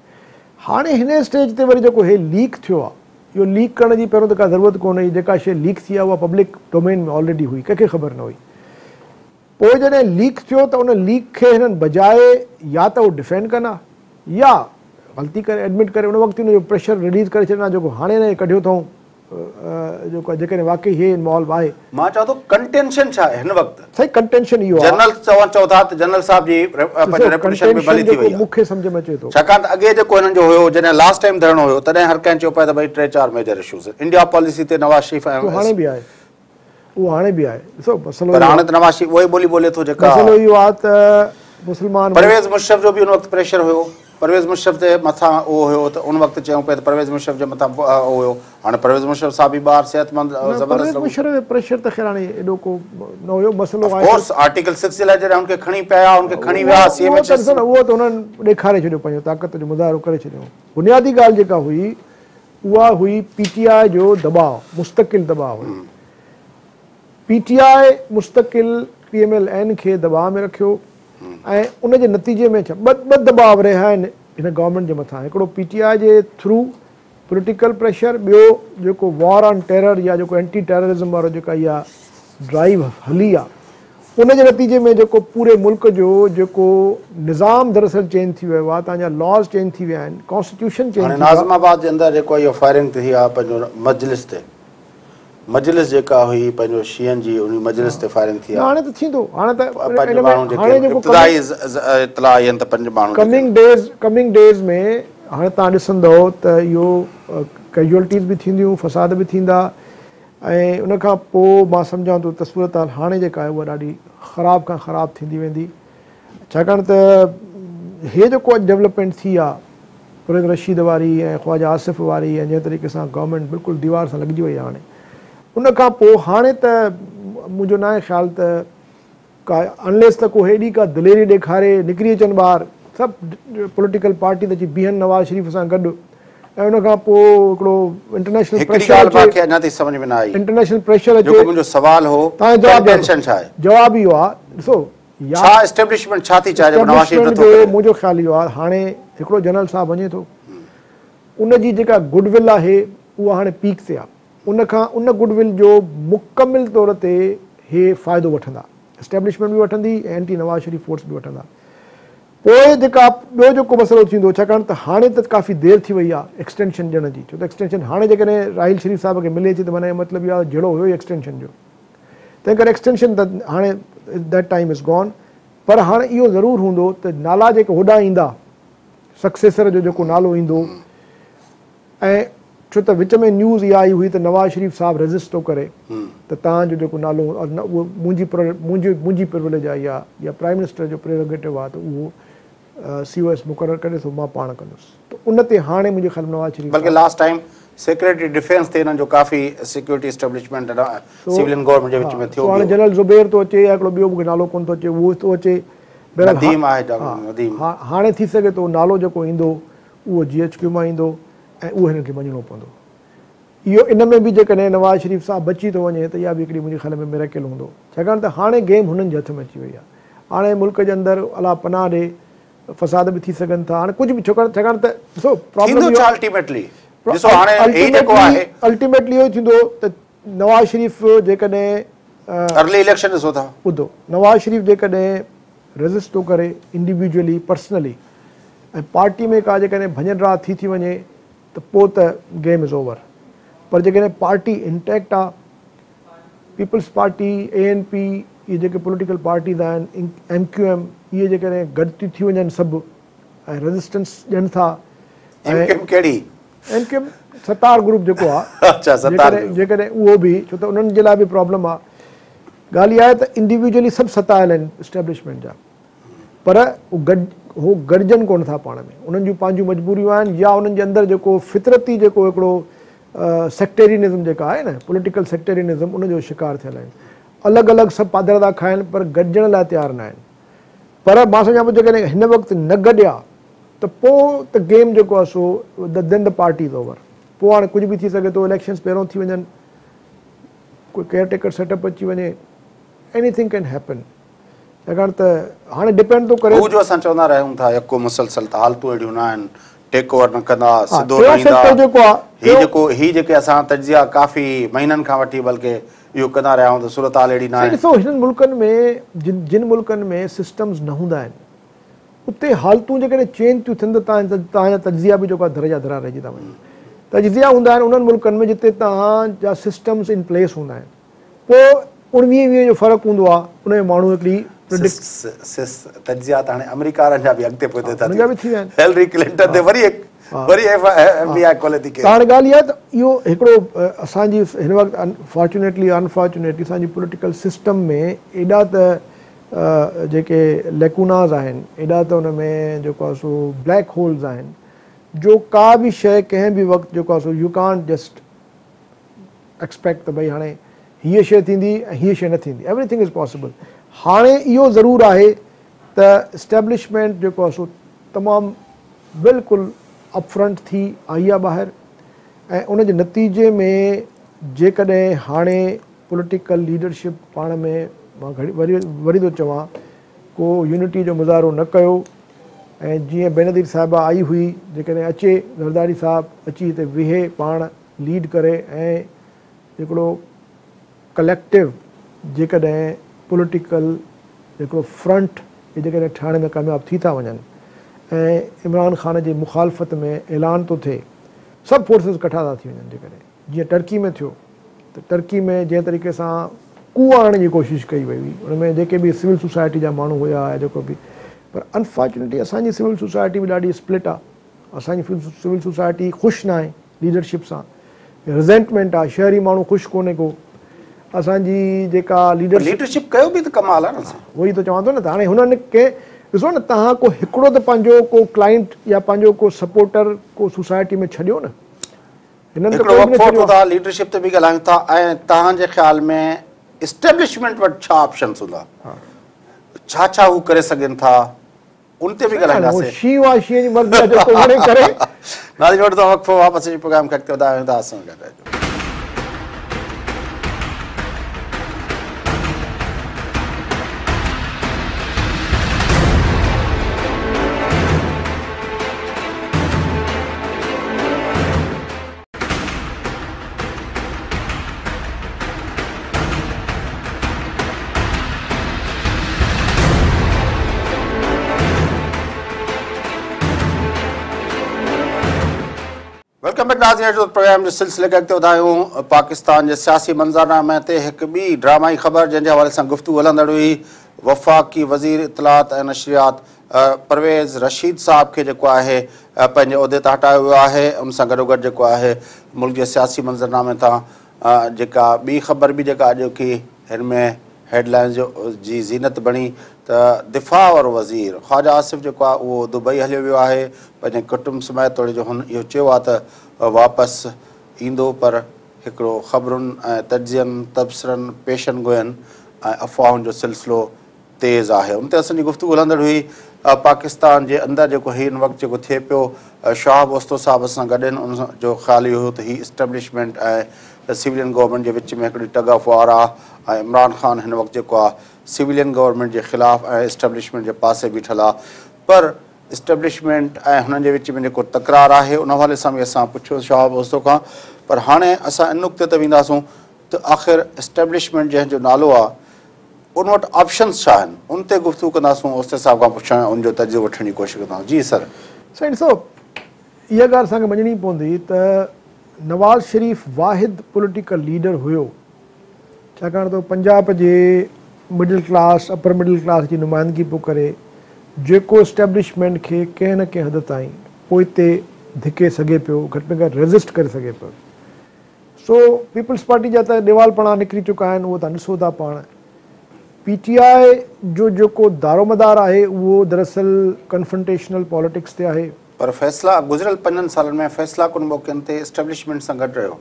हाणे हिन स्टेज ते वरी जेको हे लीक थियो आहे, इहो लीक करण जी पहिरियों त का ज़रूरत कोन हुई। जेका शइ लीक थी आहे उहा पब्लिक डोमेन में ऑलरेडी हुई, कंहिंखे ख़बर न हुई। पोइ जॾहिं लीक थियो त उन लीक खे हिननि बजाए या त उहो डिफेंड कनि या ग़लती करे एडमिट करे उन वक़्तु हुनजो प्रेशर रिलीज़ करे छॾींदा जेको हाणे हिन कढियो अथऊं, जेको आहे जेकॾहिं वाक़ई हे इन्वॉल्व आहे। मां चवां थो कंटेंशन छा आहे हिन वक़्तु? सही कंटेंशन इहो आहे। जनरल चओ था त जनरल साहब जी पंहिंजे रेपुटेशन में भली थी वई आहे। मूंखे सम्झ में अचे थो छाकाणि त अॻे जेको हिननि जो हुयो, जॾहिं लास्ट टाइम धरणो हुयो तॾहिं हर कंहिं चयो पिया त भई 3-4 मेजर इशूज़ इंडिया पॉलिसी ते नवाज़ शरीफ़ ऐं हाणे बि आहे, उहो हाणे बि आहे। ॾिसो मसइलो पर हाणे त नवाज़ शरीफ़ उहो ई ॿोली ॿोले थो जेका मसइलो इहो आहे त मुस्लमान परवेज़ मुशर्रफ जो बि उन वक़्तु प्रेशर हुयो। परवेज़ मुशर्रफ ते मथां उहो हुयो त उन वक़्तु चयूं पिया त परवेज़ मुशर्रफ जे मथां उहो हुयो। हाणे परवेज़ मुशर्रफ साहब बि ॿार सेहतमंद ज़बरदस्त मुशर्रफ प्रेशर त ख़ैर हाणे एॾो को न हुयो। मसइलो आहे कोर्स आर्टिकल 6 जे लाइ जॾहिं उनखे खणी पिया, उनखे खणी विया सीएमएच, उहो त हुननि ॾेखारे छॾियो, पंहिंजो ताक़त जो मुज़ाहिरो करे छॾियो। बुनियादी ॻाल्हि जेका हुई उहा हुई पीटीआई जो दबाव, मुस्तक़िल दबाव हुयो। पीटीआई मुस्तक़िल पीएमएलएन खे दबाव में रखियो ऐं उनजे नतीजे में छा ॿ दबाव रहिया आहिनि हिन गवर्नमेंट जे मथां। हिकिड़ो पीटीआई जे थ्रू पॉलिटिकल प्रेशर, ॿियो जेको वॉर ऑन टेरर या जेको एंटी टेररिज्म वारो जेका इहा ड्राइव हली आहे, उनजे नतीजे में जेको पूरे मुल्क जो जेको निज़ाम दरअसल चेंज थी वियो आहे, तव्हांजा लॉज चेंज थी विया आहिनि, कॉन्स्टिट्यूशन चेंज थी वियो आहे। नाज़िमाबाद जे अंदरि जेको इहो फायरिंग थी आहे पंहिंजो मजलिस ते, मजलिस जेका हुई पंहिंजो शीयनि जी उन मजलिस ते फायरिंग थी आहे। हाणे त थींदो, हाणे त कमिंग डेज़ में हाणे तव्हां ॾिसंदव त इहो कैजुअलिटीज़ बि थींदियूं, फसाद बि थींदा ऐं उन खां पोइ मां सम्झां थो त सूरत हाल हाणे जेका आहे उहा ॾाढी ख़राब खां ख़राब थींदी वेंदी। छाकाणि त हे जेको अॼु डेवलपमेंट थी आहे परवेज़ रशीद वारी ऐं ख़्वाजा आसिफ़ वारी, ऐं जंहिं तरीक़े सां गवर्नमेंट बिल्कुलु दीवार सां लॻिजी वई आहे हाणे, उन खां पोइ हाणे त मुंहिंजो न आहे ख़्यालु त का अनलेस त को हेॾी का दिलेरी ॾेखारे निकिरी अचनि ॿार, सभु पॉलिटिकल पार्टी त अची बीहनि नवाज़ शरीफ़ सां गॾु ऐं उन खां पोइ हिकिड़ो इंटरनेशनल प्रेशर अचे। मुंहिंजो सवाल हो तव्हांजो जवाबु इहो आहे। ॾिसो छा एस्टेब्लिशमेंट छा थी चाहे नवाज़ शरीफ नथो करे? मुंहिंजो ख़्यालु इहो आहे हाणे हिकिड़ो जनरल साहब वञे थो उन जी जेका गुडविल आहे उहा हाणे पीक ते आहे उन गुडविल जो मुकमिल तौर ते हे फ़ाइदो वठंदा एस्टेब्लिशमेंट बि वठंदी एंटी नवाज़ शरीफ फोर्स बि वठंदा पोइ जेका ॿियो जेको मसइलो थींदो छाकाणि त हाणे त काफ़ी देरि थी वई आहे एक्सटेंशन ॾियण जी छो त एक्सटेंशन हाणे जेकॾहिं राहिल शरीफ साहिब खे मिले थी त माना मतिलबु इहो जहिड़ो हुयो एक्सटेंशन जो तंहिं करे एक्सटेंशन त हाणे दैट टाइम इज़ गॉन पर हाणे इहो ज़रूरु हूंदो त नाला जेके होॾां ईंदा सक्सेसर जो जेको नालो ईंदो ऐं छो त विच में न्यूज़ इहा आई हुई त नवाज़ शरीफ साहिबु रजिस्ट थो करे त तव्हांजो जेको नालो उहो मुंहिंजी प्रिविलेज आहे या प्राइम मिनिस्टर जो प्रेरोगेटिव आहे त उहो COS मुक़ररु करे थो मां पाण कंदुसि त उन ते हाणे मुंहिंजे ख़्याल नवाज़ शरीफ बल्कि लास्ट टाइम सेक्रेटरी डिफेंस ते हिननि जो काफ़ी सिक्योरिटी एस्टेब्लिशमेंट सिविलियन गवर्नमेंट जे विच में थियो हाणे जनरल ज़ुबैर थो अचे या हिकिड़ो ॿियो मूंखे नालो कोन थो अचे उहो थो अचे नदीम आहे नदीम हाणे थी सघे थो नालो जेको ईंदो उहो GHQ मां ईंदो ऐं उहो हिनखे मञिणो पवंदो इहो इन में बि जेकॾहिं नवाज़ शरीफ साहिबु बची थो वञे त इहा बि हिकिड़ी मुंहिंजे ख़्याल में मिरेकल हूंदो छाकाणि त हाणे गेम हुननि जे हथ में अची वई आहे हाणे मुल्क जे अंदरि अलाह पनाह ॾे फसाद बि थी सघनि था हाणे कुझु बि छाकाणि त ॾिसो अल्टीमेटली इहो थींदो त नवाज़ शरीफ जेकॾहिं अर्ली इलेक्शन ॾिसो था ॿुधो नवाज़ शरीफ जेकॾहिं रजिस्ट थो करे इंडिविजुअली पर्सनली ऐं पार्टी में का जेकॾहिं भञन थी वञे त पोइ त गेम इज़ ओवर पर जेकॾहिं पार्टी इंटैक्ट आहे पीपल्स पार्टी ANP इहे जेके पॉलिटिकल पार्टीज़ आहिनि MQM इहे जेकॾहिं गॾु थी वञनि सभु ऐं रेज़िस्टेंस ॾियनि था MQM सतार ग्रुप जेको आहे जेकॾहिं उहो बि छो त उन्हनि जे लाइ बि प्रॉब्लम आहे ॻाल्हि इहा आहे त इंडिविजुअली सभु सतायल आहिनि एस्टेब्लिशमेंट जा पर उहो गॾिजनि कोन था पाण में उन्हनि जूं पंहिंजूं मजबूरियूं आहिनि या उन्हनि जे अंदरि जेको फितरती जेको हिकिड़ो सेक्टेरियनिज़म जेका आहे न पॉलिटिकल सेक्टेरियनिज़म उनजो शिकार थियल आहिनि अलॻि अलॻि सभु पादर था खाइनि पर गॾिजण लाइ तयारु न आहिनि पर मां सम्झां पियो जेकॾहिं हिन वक़्तु न गॾिया त पोइ त गेम जेको आहे so then the party is over पोइ हाणे कुझु बि थी सघे थो इलेक्शन्स पहिरियों थी वञनि कोई केयरटेकर सेटअप अची वञे एनीथिंग कैन हैपन छाकाणि त हाणे डिपेंड थो करे जो असां चवंदा रहियूं था यको मुसलसल त हालतूं अहिड़ियूं न आहिनि टेक ओवर न कंदा सिधो न ईंदा ही जेके असां तजिया काफ़ी महीननि खां वठी बल्कि इहो कंदा रहिया आहियूं त सूरत हाल अहिड़ी न आहे ॾिसो हिननि मुल्कनि में जिन मुल्कनि में सिस्टम्स न हूंदा आहिनि उते हालतूं जेकॾहिं चेंज थियूं थियनि त तव्हांजा तजिया बि जेको आहे दर जा दरा रहिजी था वञनि तजिया हूंदा आहिनि उन्हनि मुल्कनि में जिते तव्हांजा सिस्टम्स इन प्लेस हूंदा आहिनि पोइ 19-20 जो फ़र्क़ु हूंदो आहे उन में माण्हू हिकिड़ी तजिया त हाणे अमेरिका वारनि जा बि अॻिते पोइ थी विया आहिनि हिलरी क्लिंटन ते वरी हाणे ॻाल्हि इहा त इहो हिकिड़ो असांजी हिन वक़्तु अनफॉर्चुनेटली असांजी पॉलिटिकल सिस्टम में एॾा त जेके लेकुनाज़ आहिनि एॾा त हुन में जेको आहे सो ब्लैक होल्स आहिनि जो का बि शइ कंहिं बि वक़्तु जेको आहे so you can't just expect त भई हाणे हीअ शइ थींदी ऐं हीअ शइ न थींदी एवरीथिंग इज़ पॉसिबल हाणे इहो ज़रूरु आहे त एस्टेब्लिशमेंट जेको आहे सो तमामु बिल्कुलु अपफ्रंट थी आई आहे ॿाहिरि ऐं उन जे नतीजे में जेकॾहिं हाणे पॉलिटिकल लीडरशिप पाण में मां वरी थो चवां को यूनिटी जो मुज़ाहिरो न कयो ऐं जीअं बेनज़ीर साहिबा आई हुई जेकॾहिं अचे ज़रदारी साहिबु अची हिते वेहे पाण लीड करे ऐं हिकिड़ो कलेक्टिव जेकॾहिं पॉलिटिकल हिकिड़ो फ्रंट जेकॾहिं ठाहिण में कामयाबु थी था वञनि ऐं इमरान ख़ान जी मुखालफ़त में ऐलान थो थिए सभु फोर्सिस इकठा था थी वञनि जेकॾहिं जीअं टर्की में थियो त टर्की में जंहिं तरीक़े सां कूअ आणण जी कोशिशि कई वई हुई उन में जेके बि सिविल सोसाइटी जा माण्हू हुया ऐं जेको बि पर अनफॉर्चुनेटली असांजी सिविल सोसाइटी बि ॾाढी स्प्लिट आहे असांजी सिविल सोसाइटी ख़ुशि न आहे लीडरशिप सां रिज़ेंटमेंट आहे शहरी माण्हू ख़ुशि कोन्हे को असांजी जेका लीडरशिप कयो बि त कमाल आहे न उहो ई त चवां थो न त हाणे हुननि खे ॾिसो न तव्हां को हिकिड़ो त पंहिंजो को क्लाइंट या पंहिंजो को सपोर्टर को सोसाइटी में छॾियो न हिननि लीडरशिप ते बि ॻाल्हायूं था ऐं तव्हांजे ख़्याल में एस्टेब्लिशमेंट वटि छा ऑप्शन्स हूंदा छा छा हू करे सघनि था उन ते बि ॻाल्हाईंदासीं वक़्फ़ो वापसि जी प्रोग्राम खे अॻिते वधायूं था असां ॻाल्हायूं वेलकम नाज़रीन जो प्रोग्राम जे सिलसिले खे अॻिते वधायूं। पाकिस्तान जे सियासी मंज़रनामे ते हिकु ॿी ड्रामाई ख़बर जंहिंजे हवाले सां गुफ़्तगू हलंदड़ हुई। वफ़ाक़ी वज़ीर इतलात ऐं नशरियात परवेज़ रशीद साहब खे जेको आहे पंहिंजे उहिदे तां हटायो वियो आहे। उन सां गॾोगॾु जेको आहे मुल्क जे सियासी मंज़रनामे तां जेका ॿी ख़बर बि जेका अॼु की हिन में हेडलाइन जी ज़ीनत बणी त दिफ़ा और वज़ीर ख़्वाजा आसिफ़ जेको आहे उहो दुबई हलियो वियो आहे पंहिंजे कुटुंब समेत। थोरे जो हुन इहो चयो आहे त वापसि ईंदो, पर हिकिड़ो ख़बरुनि ऐं तजियनि तबसरनि पेशन गोयनि ऐं अफ़वाहुनि जो सिलसिलो तेज़ आहे। उन ते असांजी गुफ़्तगू हलंदड़ हुई। पाकिस्तान जे अंदरि जेको हिन वक़्तु जेको थिए पियो, शाहब ओस्तो साहिब असां गॾु आहिनि। उन जो ख़्यालु इहो हुओ त हीअ इस्टेब्लिशमेंट ऐं सिविलियन गवर्नमेंट जे विच में हिकिड़ी टग ऑफ वार आहे ऐं इमरान ख़ान हिन वक़्तु जेको आहे सिविलियन गवर्नमेंट जे ख़िलाफ़ु ऐं इस्टेब्लिशमेंट जे पासे बीठल आहे। पर इस्टेब्लिशमेंट ऐं हुननि जे विच में जेको तकरार आहे उन हवाले सां बि असां पुछियो शाहब ओस्तो खां। पर हाणे असां इन नुक़्ते ते वेंदासूं त आख़िर इस्टेब्लिशमेंट जंहिंजो नालो आहे उन वटि ऑप्शन्स छा आहिनि, उन ते गुफ़्तगू कंदासूं। ओस्ते साहिब खां पुछण उनजो तजुर्बो वठण जी कोशिशि कंदासीं। जी सर। साईं ॾिसो, इहा ॻाल्हि असांखे मञणी पवंदी त नवाज़ शरीफ़ वाहिद पॉलिटिकल लीडर हुयो, छाकाणि त पंजाब जे middle class upper middle class जी नुमाइंदगी पियो करे, जेको इस्टेब्लिशमेंट खे कंहिं न कंहिं हद ताईं पोइते धिके सघे पियो, घटि में घटि रेज़िस्ट करे सघे पियो। सो पीपल्स पार्टी जा त दीवालपणा निकिरी चुका आहिनि, उहो तव्हां ॾिसो था पाण। PTI जो जेको दारोमदार आहे उहो दरअसल कन्फ्रंटेशनल पॉलिटिक्स ते आहे। पर फ़ैसिला गुज़िरियल 5 सालनि में फ़ैसिला कुन मौक़नि ते इस्टेब्लिशमेंट सां गॾु रहियो।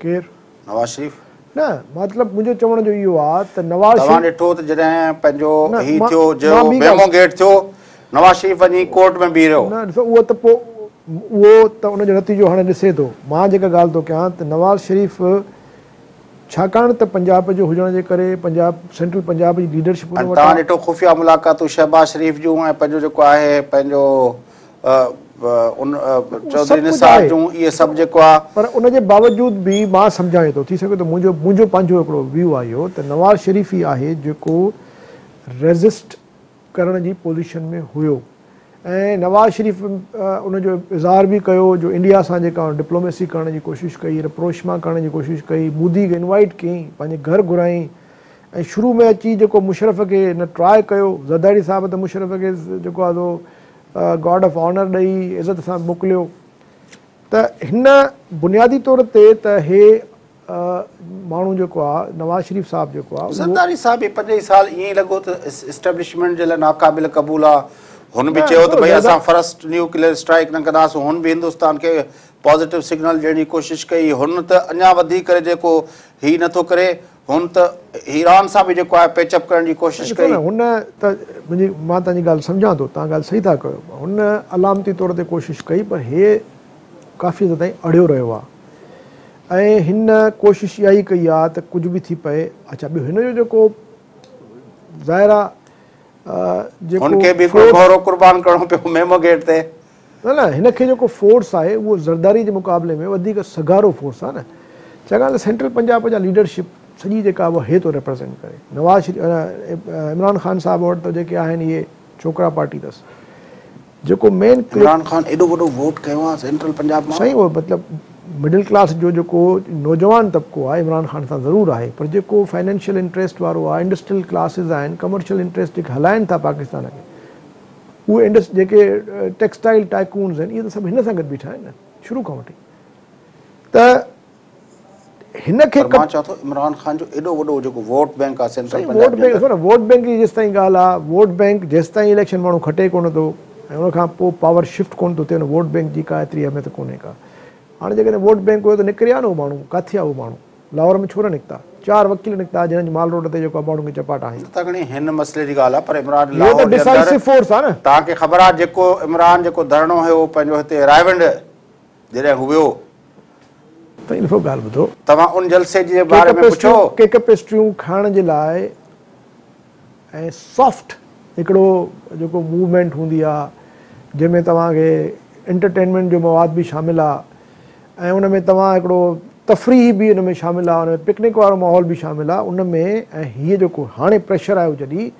केरु? नवाज़ शरीफ़। न, मतिलबु मुंहिंजो चवण जो इहो आहे त नवाज़ तव्हां ॾिठो त जॾहिं पंहिंजो ही थियो जो मेमो गेट थियो, नवाज़ शरीफ़ वञी कोर्ट में बीह रहियो। न ॾिसो, उहो त पोइ उहो त उनजो नतीजो हाणे ॾिसे थो। मां जेका ॻाल्हि थो कयां त नवाज़ शरीफ़ छाकाणि त पंजाब जो हुजण जे करे पंजाब सेंट्रल पंजाब जी लीडरशिप तव्हां ॾिठो खुफ़िया मुलाक़ातूं शहबाज़ शरीफ़ जूं ऐं पंहिंजो जेको आहे पंहिंजो चौधरी निसार जूं, इहे सभु जेको आहे। पर उनजे बावजूदि बि मां सम्झाए थो, थी सघे थो मुंहिंजो पंहिंजो हिकिड़ो व्यू आहे इहो त नवाज़ शरीफ़ ई आहे जेको रेज़िस्ट करण जी पोज़ीशन में हुयो। ऐं नवाज़ शरीफ़ उनजो इज़हार बि कयो जो इंडिया सां जेका डिप्लोमेसी करण जी कोशिशि कई, रप्रोशमा करण जी कोशिशि कई, मोदी खे इनवाइट कयईं, पंहिंजे घर घुराईं। ऐं शुरू में अची जेको मुशरफ़ खे न ट्राए कयो, ज़रदारी साहिब त मुशरफ़ खे जेको आहे सो गॉड ऑफ ऑनर ॾेई इज़त सां मोकिलियो। त हिन बुनियादी तौर ते त हे माण्हू जेको आहे नवाज़ शरीफ़ साहिबु जेको आहे, ज़रदारी साहिब बि 5 साल ईअं ई लॻो त इस्टेब्लिशमेंट जे लाइ नाक़ाबिल क़बूल आहे। हुन बि चयो त भई असां फर्स्ट न्यूक्लियर स्ट्राइक न कंदासीं। हुन बि हिंदुस्तान खे पॉज़िटिव सिग्नल ॾियण जी कोशिशि कई। हुन त अञा वधीक करे जेको हीउ नथो करे, हुन त ईरान सां बि जेको आहे पैचअप करण जी कोशिशि कई। हुन त मां तव्हांजी ॻाल्हि सम्झां थो, तव्हां ॻाल्हि सही था कयो। हुन अलामती तौर ते कोशिशि कई, पर हे काफ़ी हद ताईं अड़ियो रहियो आहे। ऐं हिन कोशिशि इहा ई कई आहे त कुझु बि थी पए। अच्छा, ॿियो हिन जो जेको ज़ाहिर आहे हुनखे बि कुर्बान करणो पियो मेमो गेट ते। न, हिनखे जेको फोर्स आहे उहो ज़रदारी जे मुक़ाबले में वधीक सगारो फोर्स आहे न, छाकाणि त सेंट्रल पंजाब जा लीडरशिप सॼी जेका उहा हे थो रिप्रेज़ेंट करे। नवाज़ इमरान ख़ान साहिब वटि त जेके आहिनि इहे छोकिरा पार्टी अथसि, जेको मेन इमरान ख़ान एॾो वॾो वोट कयो आहे सेंट्रल पंजाब मां। सही, उहो मतिलबु मिडिल क्लास जो जेको नौजवान तबिको आहे इमरान ख़ान सां ज़रूरु आहे, पर जेको फाइनेंशियल इंट्रस्ट वारो आहे, इंडस्ट्रियल क्लासिस आहिनि, कमर्शियल इंट्रस्ट जेके हलाइनि था पाकिस्तान खे, उहे जेके टेक्सटाइल टाइकून्स आहिनि, इहे त सभु हिन सां गॾु बीठा आहिनि न शुरू खां वठी। त हिनखे मां चवां थो इमरान ख़ान जो एॾो वॾो जेको वोट बैंक आहे central vote bank, vote bank जी जेसि ताईं ॻाल्हि आहे, वोट बैंक जेसि ताईं इलेक्शन माण्हू खटे कोन थो ऐं उनखां पोइ पावर शिफ्ट कोन थो थिए, वोट बैंक जी का एतिरी अहमियत कोन्हे का। हाणे जेकॾहिं वोट बैंक हुयो त निकिरिया न उहो माण्हू, किथे आहे उहो माण्हू? लाहौर में छो न निकिता? 4 वकील निकिता जिन्हनि जी माल रोड ते जेको माण्हुनि खे चपाट आहिनि। हिन मसइले जी ॻाल्हि आहे, पर इमरान डिसाइसिव फोर्स आहे न। तव्हांखे ख़बर आहे जेको इमरान जेको धरणो हुयो पंहिंजो हिते रायवंड जॾहिं हुयो, त इन दफ़ो ॻाल्हि ॿुधो, तव्हां उन जलसे जे बारे में पुछो। केक पेस्ट्रियूं खाइण जे लाइ ऐं सॉफ्ट हिकिड़ो जेको मूवमेंट हूंदी आहे जंहिंमें तव्हांखे एंटरटेनमेंट जो मवाद बि शामिलु आहे ऐं उन में तव्हां हिकिड़ो तफ़रीह बि उन में शामिलु आहे, उन में पिकनिक वारो माहौल बि शामिलु आहे उन में। ऐं हीअ जेको हाणे प्रेशर आयो जॾहिं,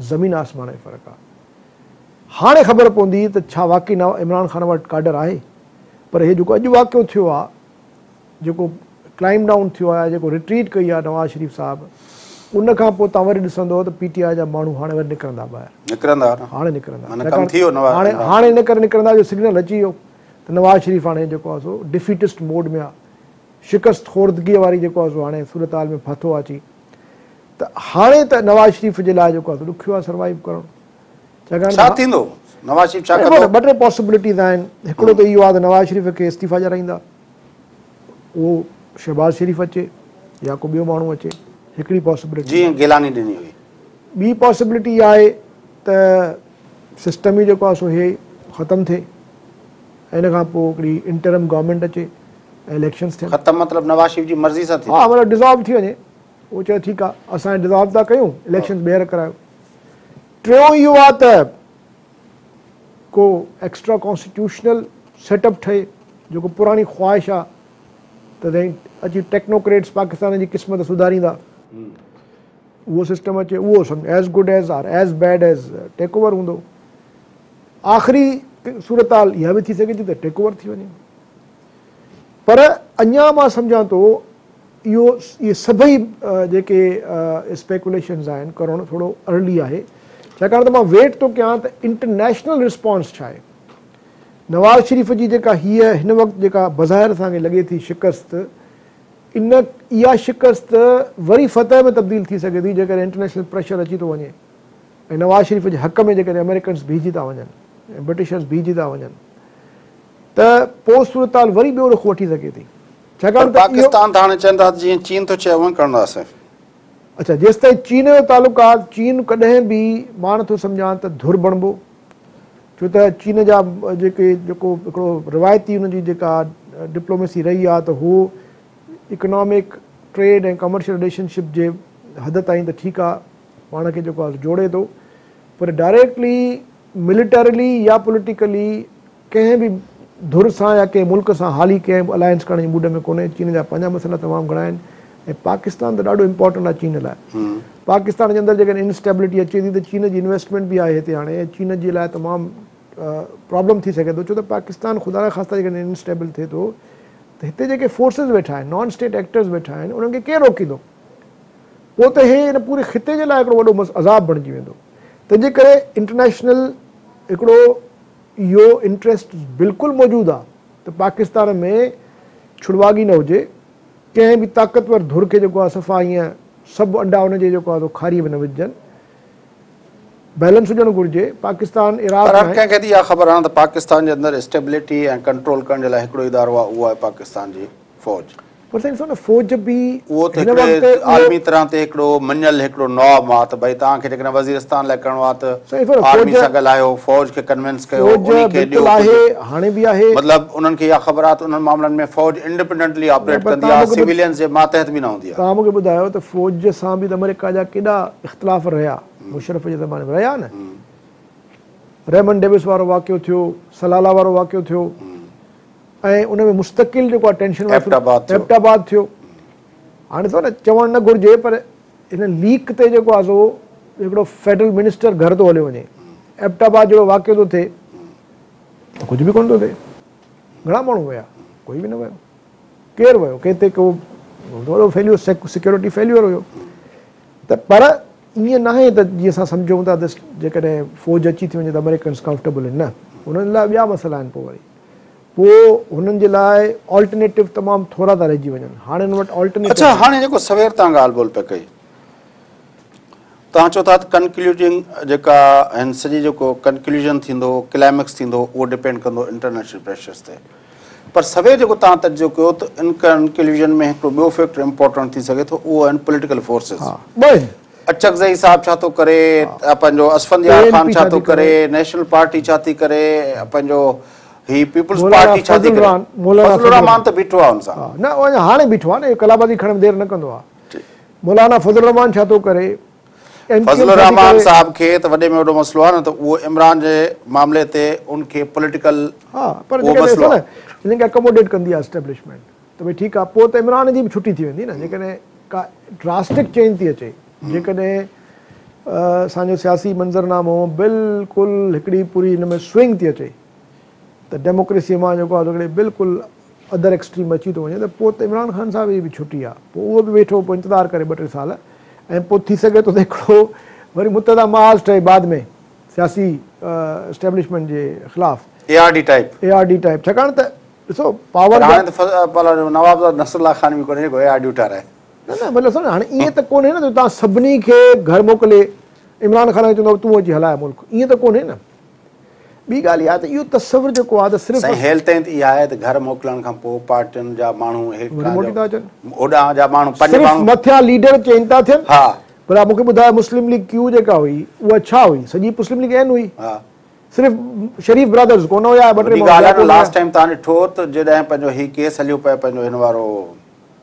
ज़मीन आसमान जो फ़र्क़ु आहे। हाणे ख़बर पवंदी त छा वाक़ई इमरान ख़ान वटि काडर आहे। पर हे जेको अॼु वाक़ियो थियो आहे, जेको क्लाइम डाउन थियो आहे, जेको रिट्रीट कई आहे नवाज़ शरीफ़ साहिबु, उन खां पोइ तव्हां वरी ॾिसंदो त PTI जा माण्हू हाणे वरी निकिरंदा ॿाहिरि, हाणे निकिरंदा, हाणे इन करे निकिरंदा जो सिग्नल अची वियो त नवाज़ शरीफ़ हाणे जेको आहे सो डिफीटिस्ट मोड में आहे, शिकस्त खोर्दगीअ वारी जेको आहे सो हाणे सूरत हाल में फाथो आहे अची। त हाणे त नवाज़ शरीफ़ जे लाइ जेको आहे ॾुखियो आहे सर्वाइव करणु। ॿ टे पॉसिबिलिटीज़ आहिनि। हिकिड़ो त इहो आहे त नवाज़ शरीफ़ खे इस्तीफ़ा ॾियाराईंदा, उहो शहबाज़ शरीफ़ अचे या को ॿियो माण्हू अचे, हिकिड़ी पॉसिबिलिटी। जीअं गिलानी ॾिनी हुई। ॿी पॉसिबिलिटी आहे त सिस्टम ई जेको आहे सो हे ख़तमु थिए, इन खां पोइ हिकिड़ी इंटरम गवर्नमेंट अचे, इलेक्शन्स थियनि। ख़तमु मतिलबु नवाज़ शरीफ़ जी मर्ज़ी सां थिए? हा, मतिलबु डिज़ॉल्व थी वञे। उहो चए ठीकु आहे, असां डिज़ॉल्व था कयूं, इलेक्शन ॿीहर करायो। टियों इहो आहे त को एक्स्ट्रा कॉन्स्टिट्यूशनल सेटअप ठहे, जेको पुराणी ख़्वाहिश आहे त साईं अची टेक्नोक्रेट्स पाकिस्तान जी क़िस्मत सुधारींदा, उहो सिस्टम अचे, उहो सम्झ as good as or as bad as take over हूंदो। आख़िरी सूरत हाल इहा बि थी सघे थी त टेक ओवर थी वञे। पर अञा मां सम्झां थो इहे सभई जेके स्पेकुलेशन्स आहिनि करणु थोरो अर्ली आहे, छाकाणि त मां वेट थो कयां त इंटरनेशनल रिस्पॉन्स छा आहे। नवाज़ शरीफ़ जी जेका हिन वक़्तु जेका बज़ाहिर असांखे लॻे थी शिकस्त, इहा शिकस्त वरी फतह में तब्दील थी सघे थी जेकॾहिं इंटरनेशनल प्रेशर अची थो वञे ऐं नवाज़ शरीफ़ जे हक़ में जेकॾहिं अमेरिकन्स बीहजी था वञनि ऐं ब्रिटिशर्स बीहजी था वञनि त पोइ सूरत हाल वरी ॿियो रुख़ वठी सघे थी। छाकाणि पाकिस्तान त हाणे चवनि था जीअं चीन थो चए उअं कंदासीं। अच्छा, जेसि ताईं चीन जो तालुक़ु आहे, चीन कॾहिं बि मां नथो सम्झां त धुर बणिबो, छो त चीन जा जेको हिकिड़ो रिवायती हुनजी जेका डिप्लोमेसी रही आहे त हू इकोनॉमिक ट्रेड ऐं कमर्शियल रिलेशनशिप जे हद ताईं त ठीकु आहे, पाण खे जेको आहे जोड़े थो, पर डायरेक्टली मिलिटरली या पॉलिटिकली कंहिं बि धुर सां या कंहिं मुल्क सां हाली कंहिं अलायंस करण जी मूड में कोन्हे। चीन जा पंहिंजा मसइला तमामु घणा आहिनि ऐं पाकिस्तान त ॾाढो इम्पोर्टेंट आहे चीन लाइ। पाकिस्तान जे अंदरि जेकॾहिं इंस्टेबिलिटी अचे थी त चीन जी इन्वेस्टमेंट बि आहे हिते हाणे, ऐं चीन जे लाइ तमामु प्रॉब्लम थी सघे थो, छो त पाकिस्तान ख़ुदा ख़ासता जेकॾहिं इनस्टेबल थिए थो त हिते जेके फोर्सिस वेठा आहिनि, नॉन स्टेट एक्टर्स वेठा आहिनि, उन्हनि खे केरु रोकींदो? पोइ त हे हिन पूरे ख़िते जे लाइ हिकिड़ो वॾो अज़ाब बणिजी वेंदो। तंहिंजे करे इंटरनेशनल हिकिड़ो इहो इंट्रस्ट बिल्कुलु मौजूदु आहे त पाकिस्तान में छुड़वागी न हुजे, कंहिं बि ताक़तवर धुर खे जेको आहे सफ़ा ईअं सभु अंडा हुनजे जेको आहे खारीअ में न विझजनि, बैलेंस हुजणु घुरिजे। पाकिस्तान इराक कंहिंखे इहा ख़बर आहे त पाकिस्तान जे अंदरि स्टेबिलिटी ऐं कंट्रोल करण जे लाइ हिकिड़ो इदारो आहे, उहो आहे पाकिस्तान जी फ़ौज। पर साईं ॾिसो न, फ़ौज बि उहो त हिकिड़े आलमी तरह ते हिकिड़ो मञियल हिकिड़ो नॉर्म आहे त भई तव्हांखे जेकॾहिं वज़ीरिस्तान लाइ करिणो आहे त आर्मी सां ॻाल्हायो, फ़ौज खे कन्विंस कयो, हाणे बि आहे। मतिलबु उन्हनि खे इहा ख़बर आहे त उन्हनि मामलनि में फ़ौज इंडिपेंडेंटली ऑपरेट कंदी आहे, सिविलियंस जे मातहत बि न हूंदी आहे। तव्हां मूंखे ॿुधायो त फ़ौज सां बि त अमेरिका जा केॾा इख़्तिलाफ़ रहिया, मुशर्रफ जे ज़माने में रहिया न। रेमन डेविस वारो वाक़ियो थियो, सलाला वारो वाक़ियो थियो, ऐं उन में मुस्तक़िल जेको आहे टेंशन एबटाबाद थियो। हाणे ॾिसो न, चवणु न घुरिजे पर हिन लीक ते जेको आहे सो हिकिड़ो फेडरल मिनिस्टर घर थो हलियो वञे। एबटाबाद जहिड़ो वाक़ियो थो थिए, कुझु बि कोन थो थिए। घणा माण्हू विया? कोई बि न वियो। केरु वियो? कंहिं ते को वॾो फेल्यूर, सिक्योरिटी फेल्यूर हुयो। त पर ईअं न आहे त जीअं असां सम्झूं था त जेकॾहिं फ़ौज अची थी वञे त अमेरिकन्स कंफर्टेबल आहिनि, न। हुननि लाइ ॿिया मसइला आहिनि। पोइ हुननि जे लाइ ऑल्टरनेटिव तमामु थोरा था रहिजी वञनि। हाणे हिन वटि ऑल्टरनेटिव। अच्छा, हाणे जेको सवेर तव्हां ॻाल्हि ॿोल पिया कई, तव्हां चओ था त कंक्लूडिंग जेका हिन सॼी जेको कंक्लूजन थींदो, क्लाइमेक्स थींदो, उहो डिपेंड कंदो इंटरनेशनल प्रेशर्स ते। पर सवेर जेको तव्हां तर्जो कयो त इन कंक्लूजन में हिकिड़ो ॿियो फैक्टर इम्पोर्टेंट थी सघे थो, उहो आहिनि पॉलिटिकल फोर्सिस। अचकज़ई साहब छा थो करे, पंहिंजो असफंदियार ख़ान छा थो करे, नेशनल पार्टी छा थी करे, पंहिंजो ही पीपल्स पार्टी छा थी करे, फज़लुर रहमान त बीठो आहे हुन सां। न, हाणे बीठो आहे न, कलाबाज़ी खणण में देरि न कंदो आहे। मौलाना फज़लुर रहमान छा थो करे? फज़लुर रहमान साहब खे त वॾे में वॾो मसइलो आहे न, त उहो इमरान जे मामले ते उनखे पॉलिटिकल पर हिनखे अकोमोडेट कंदी आहे एस्टेब्लिशमेंट, त भई ठीकु आहे, पोइ त इमरान जी बि छुटी थी वेंदी न। जेकॾहिं का ड्रास्टिक चेंज थी अचे, जेकॾहिं असांजो सियासी मंज़रनामो बिल्कुलु हिकिड़ी पूरी हिन में स्विंग थी अचे, त डेमोक्रेसीअ मां जेको आहे हिकिड़े बिल्कुलु अदर एक्सट्रीम अची थो वञे त पोइ त इमरान ख़ान साहिब जी बि छुटी आहे, पोइ उहो बि वेठो पोइ इंतज़ारु करे 2-3 साल, ऐं पोइ थी सघे थो त हिकिड़ो वरी मुतदा माहौल ठहे बाद में सियासी एस्टेब्लिशमेंट जे ख़िलाफ़ु ARD टाइप, छाकाणि त ॾिसो पावर नवाब नसरुल्लाह खान बि कोन्हे जेको ARD ठाराए। न न मतिलबु सम्झो हाणे ईअं त कोन्हे न तव्हां सभिनी खे घर मोकिले इमरान ख़ान खे चवंदव तूं अची हलाए मुल्क, ईअं त कोन्हे न। ॿी ॻाल्हि इहा त इहो तस्वुरु जेको आहे त सिर्फ़ु हेल ताईं त इहा आहे त घर मोकिलण खां पोइ पार्टियुनि जा माण्हू मोटी था अचनि, होॾां जा माण्हू सिर्फ़ु मथियां लीडर चेंज था थियनि। हा भला मूंखे ॿुधायो मुस्लिम लीग क्यू जेका हुई उहा छा हुई? सॼी मुस्लिम लीग एन हुई, सिर्फ़ु शरीफ ब्रदर्स कोन हुया। लास्ट टाइम तव्हां ॾिठो त जॾहिं पंहिंजो ही केस हलियो पए पंहिंजो हिन वारो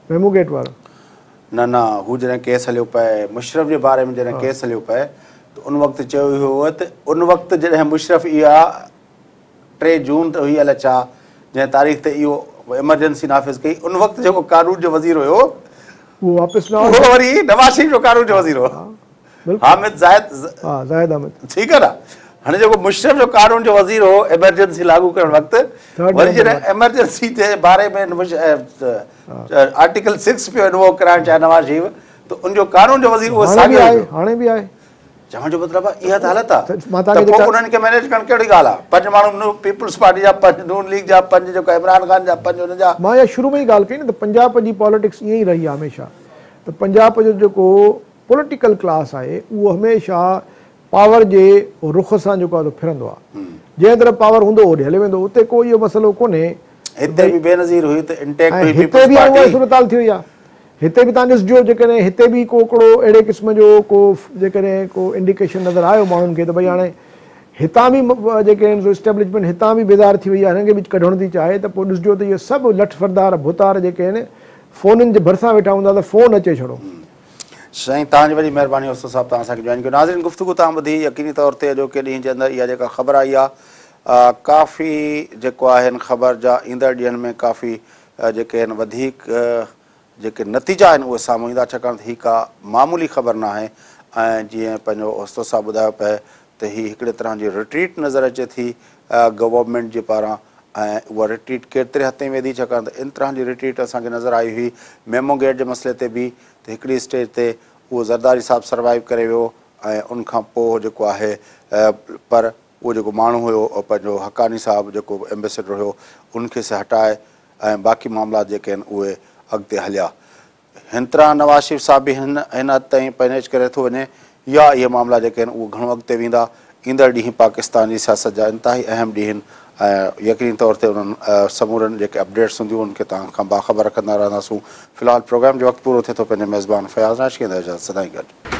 मेमू गेट वारो, न हू जॾहिं केस हलियो पए मुशरफ जे बारे में, जॾहिं केस हलियो पए त उन वक़्तु चयो हुयो त उन वक़्तु जॾहिं मुशरफ इहा 3 जून ते हुई अलाए छा जंहिं तारीख़ ते इहो एमरजेंसी नाफ़िज़ कई, उन वक़्तु जेको कानून जो वज़ीर हुयो उहो वापसि न उहो वरी नवाज़ शरीफ़ जो कानून जो वज़ीर हो, हामिद ज़ाहिद अहमद। ठीकु आहे न। हाणे जेको मुशरफ जो कानून जो वज़ीर हो एमरजेंसी लागू करण वक़्तु, वरी जॾहिं एमरजेंसी जे बारे में आर्टिकल 6 पियो इन्वोक कराइणु चाहे नवाज़ शरीफ़, त उनजो कानून जो वज़ीर उहो हाणे बि आहे। चवण जो मतिलबु आहे इहा त हालत आहे त पोइ उन्हनि खे मैनेज करणु कहिड़ी ॻाल्हि आहे? 5 माण्हू पीपल्स पार्टी जा, 5 नून लीग जा, 5 जेको इमरान ख़ान जा, 5 हुन जा। मां इहा शुरू में ई ॻाल्हि कई न त पंजाब जी पॉलिटिक्स ईअं ई रही आहे हमेशह, त पंजाब जो जेको पॉलिटिकल क्लास आहे उहो हमेशह पावर जे रुख सां जेको आहे फिरंदो आहे, जंहिं तरफ़ पावर हूंदो होॾे हली वेंदो, उते कोई इहो मसइलो कोन्हे। हिते बि बेनज़ीर हुई त इंटेक्ट हुई, हिते बि उहा सूरत थी वई आहे। हिते बि तव्हां ॾिसिजो जेकॾहिं हिते बि को हिकिड़ो अहिड़े क़िस्म जो को जेकॾहिं को इंडिकेशन नज़र आयो माण्हुनि खे त भई हाणे हितां बि जेके आहिनि एस्टेब्लिशमेंट हितां बि बेदार थी वई आहे, हिननि खे बि कढणु थी चाहे, त पोइ ॾिसिजो त इहे सभु लठ फरदार भुतार जेके आहिनि फ़ोननि जे भरिसां वेठा हूंदा त फ़ोन अचे छॾो। साईं तव्हांजी वॾी महिरबानी उस्ताद साहिबु, तव्हां असांखे जॉइन कयो। नाज़रीन, गुफ़्तगू तव्हां ॿुधी यकीनी तौर ते अॼोके ॾींहं जे अंदरि इहा जेका ख़बर आई आहे, काफ़ी जेको आहिनि ख़बर जा ईंदड़ ॾींहंनि में काफ़ी जेके आहिनि वधीक जेके नतीजा आहिनि उहे साम्हूं ईंदा, छाकाणि त हीअ का मामूली ख़बर न आहे। ऐं जीअं पंहिंजो उस्ताद साहिबु ॿुधायो पिए त हीअ हिकिड़े तरह जी रिट्रीट नज़र अचे थी गवर्नमेंट जे पारां, ऐं उहा रिट्रीट केतिरे हद ताईं वेंदी, छाकाणि त इन तरह जी रिट्रीट असांखे नज़र आई हुई मेमो गेट जे मसइले ते बि, त हिकिड़ी स्टेज ते उहो ज़रदारी साहिबु सर्वाइव करे वियो ऐं उनखां पोइ जेको आहे पर उहो जेको माण्हू हुयो पंहिंजो हक़ानी साहिबु जेको एम्बेसडर हुयो उनखे से हटाए ऐं बाक़ी मामला जेके आहिनि उहे अॻिते हलिया। हिन तरह नवाज़ शरीफ़ साहिबु बि हिन हद ताईं मैनेज करे थो वञे, या इहे मामला जेके आहिनि उहे घणो अॻिते वेंदा। ईंदड़ ॾींहं पाकिस्तान जी सियासत जा इंतिहाई अहम ॾींहं आहिनि ऐं यकीनी तौर ते उन्हनि समूरनि जेके अपडेट्स हूंदियूं उनखे तव्हां खां बाख़बर रखंदा रहंदासूं। फ़िलहालु प्रोग्राम जो वक़्तु पूरो थिए थो। पंहिंजे मेज़बान फयाज़ नाश कंदा सदाईं गॾु।